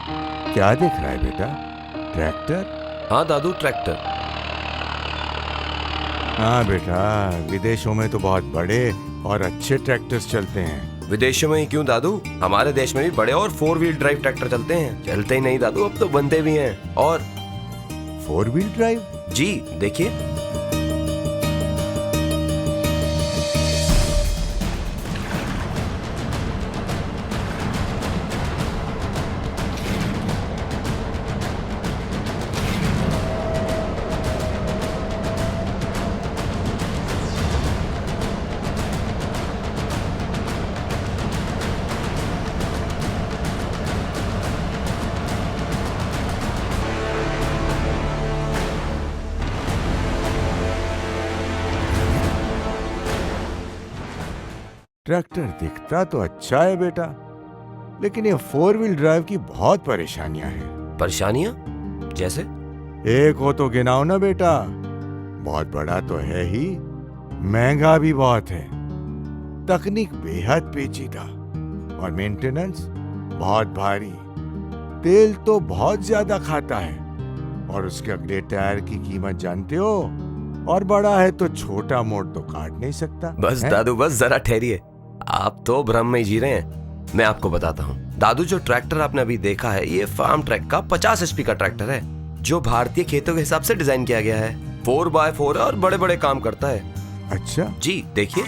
क्या देख रहा है बेटा? ट्रैक्टर? हाँ दादू, ट्रैक्टर। हाँ बेटा, विदेशों में तो बहुत बड़े और अच्छे ट्रैक्टर्स चलते हैं। विदेशों में ही क्यों दादू, हमारे देश में भी बड़े और 4 व्हील ड्राइव ट्रैक्टर चलते हैं। चलते ही नहीं दादू, अब तो बनते भी हैं। और 4 व्हील ड्राइव? जी देखिए। ट्रैक्टर दिखता तो अच्छा है बेटा, लेकिन ये 4 व्हील ड्राइव की बहुत परेशानियां हैं। परेशानियां? जैसे? एक हो तो गिनाओ ना बेटा। बहुत बड़ा तो है ही, महंगा भी बहुत है, तकनीक बेहद पेचीदा और मेंटेनेंस बहुत भारी। तेल तो बहुत ज्यादा खाता है और उसके अगले टायर की कीमत जानते हो, और बड़ा है तो छोटा मोड़ तो काट नहीं सकता। बस है? दादू बस जरा ठहरिए, आप तो भ्रम में ही जी रहे हैं। मैं आपको बताता हूँ दादू, जो ट्रैक्टर आपने अभी देखा है ये फार्म ट्रैक का 50 HP का ट्रैक्टर है, जो भारतीय खेतों के हिसाब से डिजाइन किया गया है। 4x4 है और बड़े बड़े काम करता है। अच्छा जी देखिए।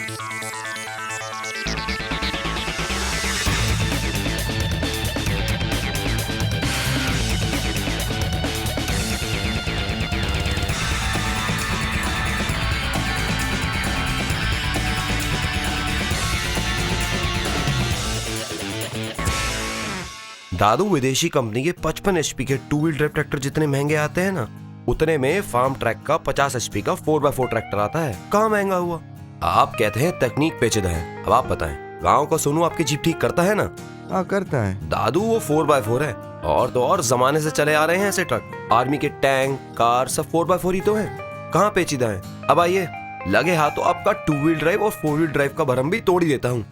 दादू, विदेशी कंपनी के 55 HP के 2 व्हील ड्राइव ट्रैक्टर जितने महंगे आते हैं ना, उतने में फार्म ट्रैक का 50 HP का 4x4 ट्रैक्टर आता है। कहाँ महंगा हुआ? आप कहते हैं तकनीक पेचीदा है, अब आप बताएं, गाँव का सोनू आपकी जीप ठीक करता है ना? हाँ करता है दादू, वो 4x4 है, और तो और जमाने से चले आ रहे हैं ऐसे ट्रक। आर्मी के टैंक, कार सब 4x4 ही तो है, कहाँ पेचीदा है। अब आइए, लगे हाथ तो आपका 2 व्हील ड्राइव और 4 व्हील ड्राइव का भरम भी तोड़ ही देता हूँ।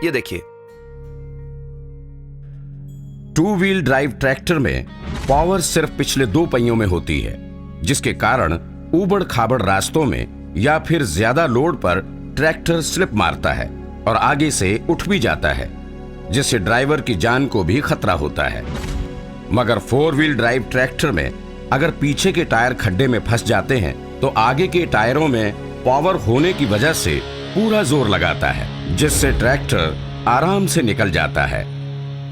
ये देखिए। 2 व्हील ड्राइव ट्रैक्टर में पावर सिर्फ पिछले 2 पहियों में होती है, जिसके कारण ऊबड़ खाबड़ रास्तों में या फिर ज्यादा लोड पर ट्रैक्टर स्लिप मारता है और आगे से उठ भी जाता है, जिससे ड्राइवर की जान को भी खतरा होता है। मगर 4 व्हील ड्राइव ट्रैक्टर में अगर पीछे के टायर खड्डे में फंस जाते हैं तो आगे के टायरों में पावर होने की वजह से पूरा जोर लगाता है, जिससे ट्रैक्टर आराम से निकल जाता है।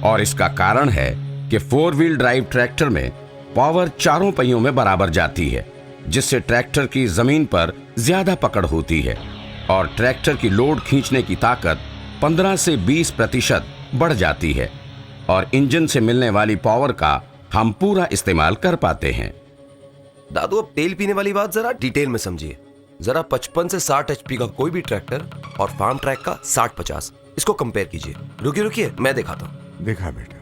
और इसका कारण है कि 4 व्हील ड्राइव ट्रैक्टर में पावर चारों पहियों में बराबर जाती है, जिससे ट्रैक्टर की जमीन पर ज्यादा पकड़ होती है और ट्रैक्टर की लोड खींचने की ताकत 15 से 20% बढ़ जाती है और इंजन से मिलने वाली पावर का हम पूरा इस्तेमाल कर पाते हैं। दादू, अब तेल पीने वाली बात जरा डिटेल में समझिए। जरा 55 से 60 HP का कोई भी ट्रैक्टर और फार्म ट्रैक का 60-50, इसको कंपेयर कीजिए। रुकिए रुकिए, मैं दिखाता हूँ। देखा बेटा।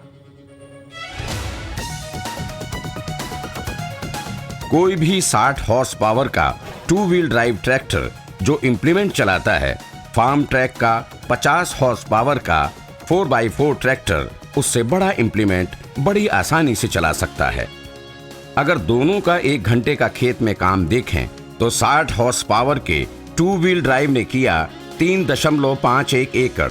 कोई भी 60 हॉर्स पावर का 2 व्हील ड्राइव ट्रैक्टर जो इंप्लीमेंट चलाता है, फार्म ट्रैक का 50 हॉर्स पावर का 4x4 ट्रैक्टर उससे बड़ा इंप्लीमेंट बड़ी आसानी से चला सकता है। अगर दोनों का 1 घंटे का खेत में काम देखें तो 60 हॉर्स पावर के 2 व्हील ड्राइव ने किया 3.51 एकड़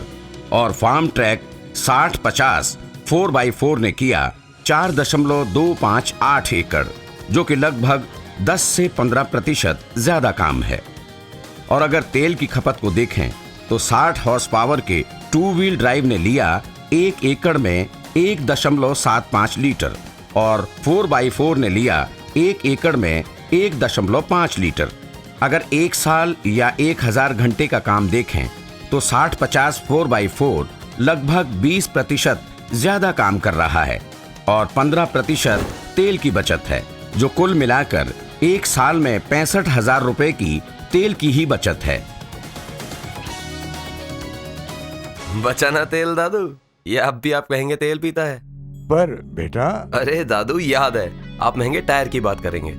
और फार्म ट्रैक 60-50 4x4 ने किया 4.258 एकड़, जो कि लगभग 10 से 15% ज्यादा काम है। और अगर तेल की खपत को देखें तो 60 हॉर्स पावर के 2 व्हील ड्राइव ने लिया 1 एकड़ में 1.75 लीटर और 4x4 ने लिया 1 एकड़ में 1.5 लीटर। अगर 1 साल या 1000 घंटे का काम देखें तो 60-50 4x4 लगभग 20% ज्यादा काम कर रहा है और 15% तेल की बचत है, जो कुल मिलाकर 1 साल में 65,000 रुपए की तेल की ही बचत है। बचा ना तेल दादू, ये अब भी आप कहेंगे तेल पीता है। पर बेटा, अरे दादू, याद है आप महंगे टायर की बात करेंगे।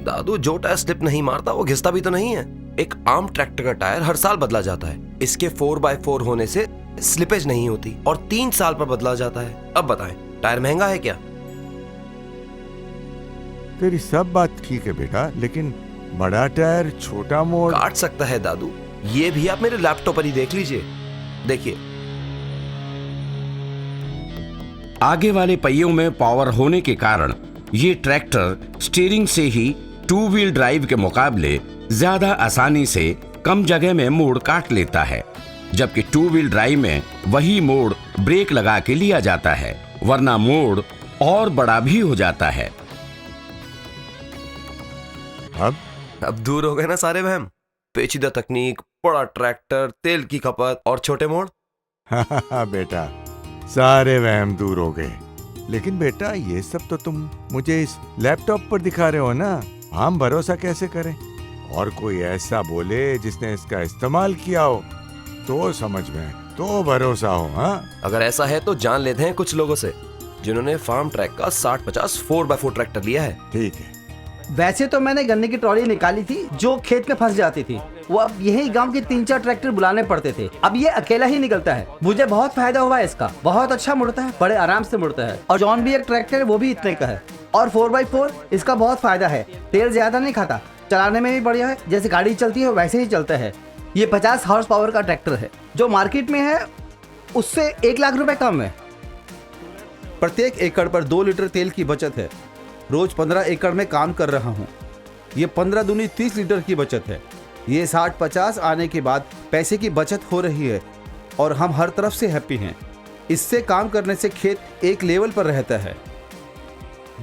दादू, जो टायर स्लिप नहीं मारता वो घिसता भी तो नहीं है। एक आम ट्रैक्टर का टायर हर साल बदला जाता है, इसके 4x4 होने से स्लिपेज नहीं होती और 3 साल पर बदला जाता है। अब बताएं, टायर महंगा है क्या? तेरी सब बात ठीक है बेटा, लेकिन बड़ा टायर छोटा मोड़। काट सकता है दादू, ये भी आप मेरे लैपटॉप पर ही देख लीजिए। देखिए, आगे वाले पहियों में पावर होने के कारण ये ट्रैक्टर स्टीयरिंग से ही टू व्हील ड्राइव के मुकाबले ज्यादा आसानी से कम जगह में मोड़ काट लेता है, जबकि टू व्हील ड्राइव में वही मोड़ ब्रेक लगा के लिया जाता है, वरना मोड़ और बड़ा भी हो जाता है। अब दूर हो गए ना सारे वहम। पेचीदा तकनीक, बड़ा ट्रैक्टर, तेल की खपत और छोटे मोड़। हाँ बेटा, सारे वहम दूर हो गए। लेकिन बेटा, ये सब तो तुम मुझे इस लैपटॉप पर दिखा रहे हो ना, हम भरोसा कैसे करें? और कोई ऐसा बोले जिसने इसका इस्तेमाल किया हो तो समझ में, तो भरोसा हो। हाँ, अगर ऐसा है तो जान लेते हैं कुछ लोगों से जिन्होंने फार्म ट्रैक का 60-50 4x4 ट्रैक्टर लिया है। ठीक है। वैसे तो मैंने गन्ने की ट्रॉली निकाली थी जो खेत में फंस जाती थी। वो अब यही गांव के 3-4 ट्रैक्टर बुलाने पड़ते थे, अब ये अकेला ही निकलता है। मुझे बहुत फायदा हुआ है इसका, बहुत अच्छा मुड़ता है, बड़े आराम से मुड़ता है। और जॉन भी एक ट्रैक्टर है, वो भी इतने का है। और 4x4 इसका बहुत फायदा है, तेल ज्यादा नहीं खाता, चलाने में भी बढ़िया है, जैसे गाड़ी चलती है वैसे ही चलता है। ये 50 हॉर्स पावर का ट्रैक्टर है, जो मार्केट में है उससे 1 लाख रुपए कम है। प्रत्येक एकड़ पर 2 लीटर तेल की बचत है। रोज 15 एकड़ में काम कर रहा हूँ। ये 15 दूनी 30 लीटर की बचत है। ये 60-50 आने के बाद पैसे की बचत हो रही है और हम हर तरफ से हैप्पी हैं। इससे काम करने से खेत एक लेवल पर रहता है।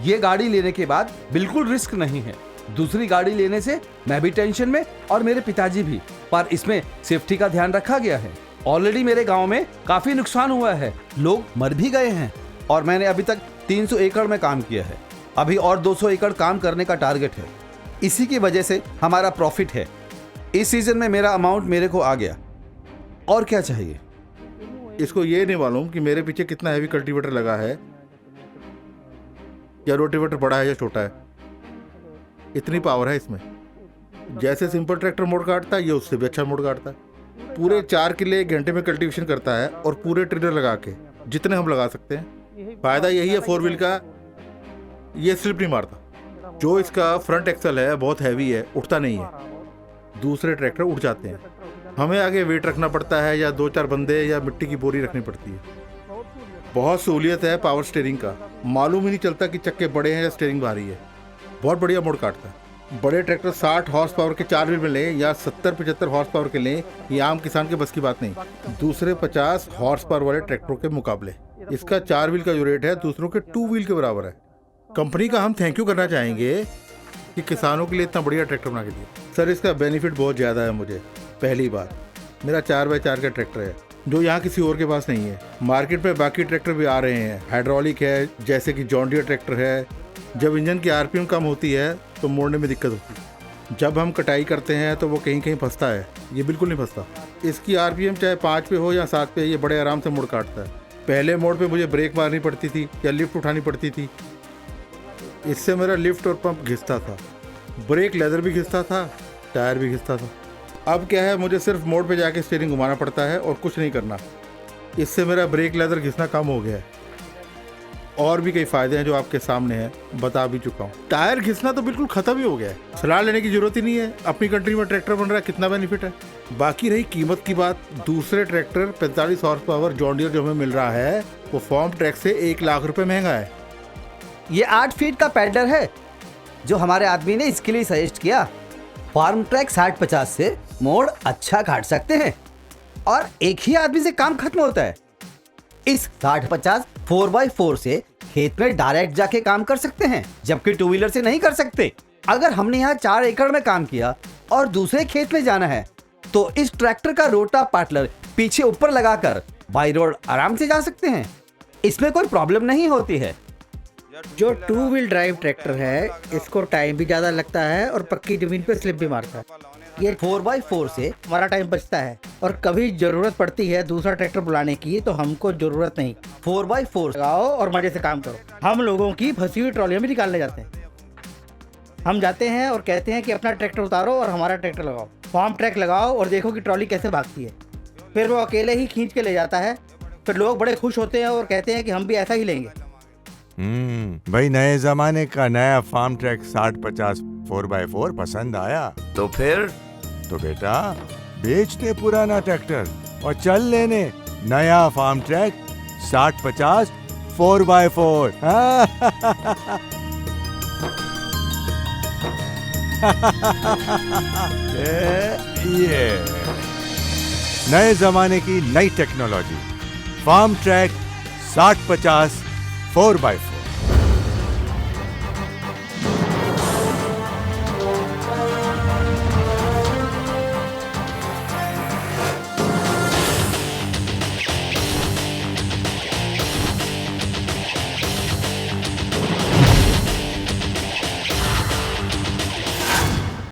ये गाड़ी लेने के बाद बिल्कुल रिस्क नहीं है। दूसरी गाड़ी लेने से मैं भी टेंशन में और मेरे पिताजी भी, पर इसमें सेफ्टी का ध्यान रखा गया है। ऑलरेडी मेरे गांव में काफी नुकसान हुआ है, लोग मर भी गए हैं और मैंने अभी तक 300 एकड़ में काम किया है। अभी और 200 एकड़ काम करने का टारगेट है। इसी की वजह से हमारा प्रॉफिट है। इस सीजन में मेरा अमाउंट मेरे को आ गया। और क्या चाहिए? इसको ये नहीं मालूम कि मेरे पीछे कितना हैवी कल्टीवेटर लगा है, या रोटीवेटर बड़ा है या छोटा है। इतनी पावर है इसमें। जैसे सिंपल ट्रैक्टर मोड़ काटता है, ये उससे भी अच्छा मोड़ काटता है। पूरे 4 किले 1 घंटे में कल्टीवेशन करता है और पूरे ट्रेलर लगा के, जितने हम लगा सकते हैं। फायदा यही है 4 व्हील का, ये स्लिप नहीं मारता। जो इसका फ्रंट एक्सल है बहुत हैवी है, उठता नहीं है। दूसरे ट्रैक्टर उठ जाते हैं, हमें आगे वेट रखना पड़ता है या 2-4 बंदे या मिट्टी की बोरी रखनी पड़ती है। बहुत सहूलियत है पावर स्टीयरिंग का, मालूम ही नहीं चलता कि चक्के बड़े हैं या स्टीयरिंग भारी है। बहुत बढ़िया मोड़ काटता है। बड़े ट्रैक्टर 60 हॉर्स पावर के 4 व्हील में लें या 70-75 हॉर्स पावर के लें, ये आम किसान के बस की बात नहीं। दूसरे 50 हॉर्स पावर वाले ट्रैक्टरों के मुकाबले इसका 4 व्हील का जो रेट है दूसरों के 2 व्हील के बराबर है। कंपनी का हम थैंक यू करना चाहेंगे कि किसानों के लिए इतना बढ़िया ट्रैक्टर बना के दिया। सर, इसका बेनिफिट बहुत ज़्यादा है मुझे। पहली बात, मेरा 4x4 का ट्रैक्टर है जो यहाँ किसी और के पास नहीं है। मार्केट में बाकी ट्रैक्टर भी आ रहे हैं, हाइड्रोलिक है, जैसे कि जॉन डियर ट्रैक्टर है। जब इंजन की आरपीएम कम होती है तो मोड़ने में दिक्कत होती है। जब हम कटाई करते हैं तो वो कहीं कहीं फंसता है, ये बिल्कुल नहीं फंसता। इसकी आरपीएम चाहे 5 पे हो या 7 पे, ये बड़े आराम से मोड़ काटता है। पहले मोड़ पे मुझे ब्रेक मारनी पड़ती थी या लिफ्ट उठानी पड़ती थी, इससे मेरा लिफ्ट और पंप घिसता था, ब्रेक लेदर भी घिसता था, टायर भी घिसता था। अब क्या है, मुझे सिर्फ मोड़ पे जाके स्टीयरिंग घुमाना पड़ता है और कुछ नहीं करना। इससे मेरा ब्रेक लेदर घिसना कम हो गया है। और भी कई फायदे हैं जो आपके सामने हैं, बता भी चुका हूँ। टायर घिसना तो बिल्कुल खत्म ही हो गया है, सलाह लेने की जरूरत ही नहीं है। अपनी कंट्री में ट्रैक्टर बन रहा है, कितना बेनिफिट है। बाकी रही कीमत की बात, दूसरे tractor 45 horse power John Deere जो हमें मिल रहा है वो फार्म ट्रैक से 1 लाख रुपए महंगा है। ये 8 फीट का पैडलर है जो हमारे आदमी ने इसके लिए सजेस्ट किया। फार्म ट्रैक 60-50 से मोड़ अच्छा काट सकते हैं और एक ही आदमी से काम खत्म होता है। इस 60-50 4x4 से खेत में डायरेक्ट जाके काम कर सकते हैं, जबकि 2 व्हीलर से नहीं कर सकते। अगर हमने यहाँ 4 एकड़ में काम किया और दूसरे खेत में जाना है तो इस ट्रैक्टर का रोटा पार्टलर पीछे ऊपर लगाकर बाई रोड आराम से जा सकते हैं। इसमें कोई प्रॉब्लम नहीं होती है। जो 2 व्हील ड्राइव ट्रैक्टर है, इसको टाइम भी ज़्यादा लगता है और पक्की ज़मीन पे स्लिप भी मारता है। ये 4x4 से हमारा टाइम बचता है और कभी ज़रूरत पड़ती है दूसरा ट्रैक्टर बुलाने की तो हमको ज़रूरत नहीं। 4x4 लगाओ और मज़े से काम करो। हम लोगों की फंसी हुई ट्रॉलियाँ भी निकालने जाते हैं। हम जाते हैं और कहते हैं कि अपना ट्रैक्टर उतारो और हमारा ट्रैक्टर लगाओ, फार्म ट्रैक लगाओ और देखो कि ट्रॉली कैसे भागती है। फिर वो अकेले ही खींच के ले जाता है। फिर लोग बड़े खुश होते हैं और कहते हैं कि हम भी ऐसा ही लेंगे। भाई नए जमाने का नया फार्म ट्रैक 60-50 4x4 पसंद आया तो फिर तो बेटा बेच दे पुराना ट्रैक्टर और चल लेने नया फार्म ट्रैक 60-50 4x4। ये नए जमाने की नई टेक्नोलॉजी फार्म ट्रैक 60-50 4x4।